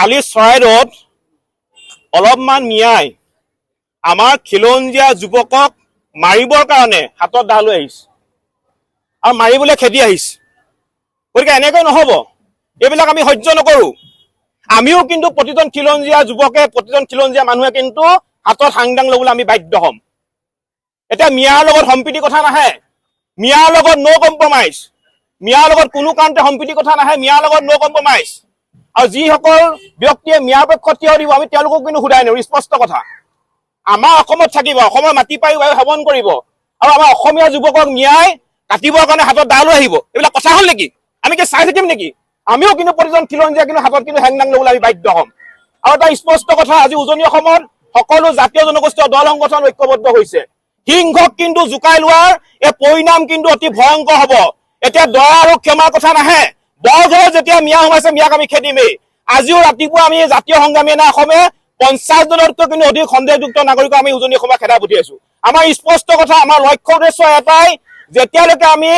কালি চৰাইদেউত অলপমান মিয়াই আমাৰ খিলঞ্জীয়া যুৱকক মাৰিবৰ কাৰণে হাতত দা লৈ আহিছে আৰু মাৰিবলৈ খেদি আহিছে। গতিকে এনেকৈ নহ'ব, এইবিলাক আমি সহ্য নকৰোঁ। আমিও কিন্তু প্ৰতিজন খিলঞ্জীয়া যুৱকে, প্ৰতিজন খিলঞ্জীয়া মানুহে কিন্তু হাতত হাংদাং ল'বলৈ আমি বাধ্য হ'ম। এতিয়া মিয়াৰ লগত সম্প্ৰীতি কথা নাহে, মিয়াৰ লগত ন' কম্প্ৰমাইজ, মিয়াৰ লগত কোনো কাৰণতে সম্প্ৰীতি কথা নাহে, মিয়াৰ লগত ন' কম্প্ৰমাইজ। আৰু যিসকল ব্যক্তিয়ে মিয়াৰ পক্ষত থিয় দিব আমি তেওঁলোকক কিন্তু সোধাই নোৱাৰো, স্পষ্ট কথা। আমাৰ অসমত থাকিব, অসমৰ মাটি পাই বায়ু সেৱন কৰিব আৰু আমাৰ অসমীয়া যুৱকক মিয়াই কাটিবৰ কাৰণে হাতত দা লৈ আহিব, এইবিলাক কথা হ'ল নেকি? আমি কি চাই থাকিম নেকি? আমিও কিন্তু প্ৰতিজন খিলঞ্জীয়া কিন্তু হাতত কিন্তু হেংদাং ল'বলৈ আমি বাধ্য হ'ম। আৰু এটা স্পষ্ট কথা, আজি উজনি অসমত সকলো জাতীয় জনগোষ্ঠীয় দল সংগঠন ঐক্যবদ্ধ হৈছে। সিংহক কিন্তু জোকাই লোৱাৰ এই পৰিণাম কিন্তু অতি ভয়ংকৰ হ'ব। এতিয়া দয়া আৰু ক্ষমাৰ কথা নাহে, বৰঘৰত যেতিয়া মিয়া সোমাইছে মিয়াক আমি খেদিমেই। আজিও ৰাতিপুৱা আমি জাতীয় সংগ্ৰামী সেনা অসমে 50 জনতকৈ কিন্তু অধিক সন্দেহযুক্ত নাগৰিকক আমি উজনি অসমত খেদাই পঠিয়াইছো। আমাৰ স্পষ্ট কথা, আমাৰ লক্ষ্য উদ্দেশ্য এটাই, যেতিয়ালৈকে আমি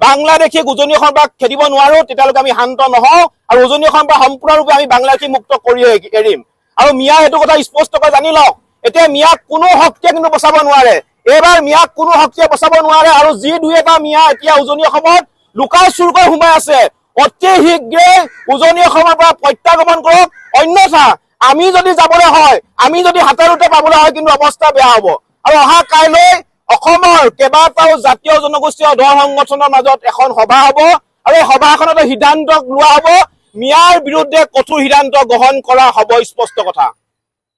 বাংলাদেশীক উজনি অসমৰ পৰা খেদিব নোৱাৰো তেতিয়ালৈকে আমি শান্ত নহওঁ আৰু উজনি অসমৰ পৰা সম্পূৰ্ণৰূপে আমি বাংলাদেশী মুক্ত কৰি এৰিম। আৰু মিয়া এইটো কথা স্পষ্টকৈ জানি লওক, এতিয়া মিয়াক কোনো শক্তিয়ে কিন্তু বচাব নোৱাৰে। এইবাৰ মিয়াক কোনো শক্তিয়ে বচাব নোৱাৰে। আৰু যি দুই এটা মিয়া এতিয়া উজনি অসমত লুকাই চুৰকৈ সোমাই আছে, অতি শীঘ্ৰে উজনি অসমৰ পৰা প্ৰত্যাগমন কৰক। অন্যথা আমি যদি যাবলৈ হয়, আমি যদি হাতৰতে পাবলৈ হয় কিন্তু অৱস্থা বেয়া হ'ব। আৰু অহা কাইলৈ অসমৰ কেইবাটাও জাতীয় জনগোষ্ঠীয় দল সংগঠনৰ মাজত এখন সভা হ'ব আৰু এই সভাখনত সিদ্ধান্ত লোৱা হ'ব, মিয়াৰ বিৰুদ্ধে কঠোৰ সিদ্ধান্ত গ্ৰহণ কৰা হ'ব, স্পষ্ট কথা।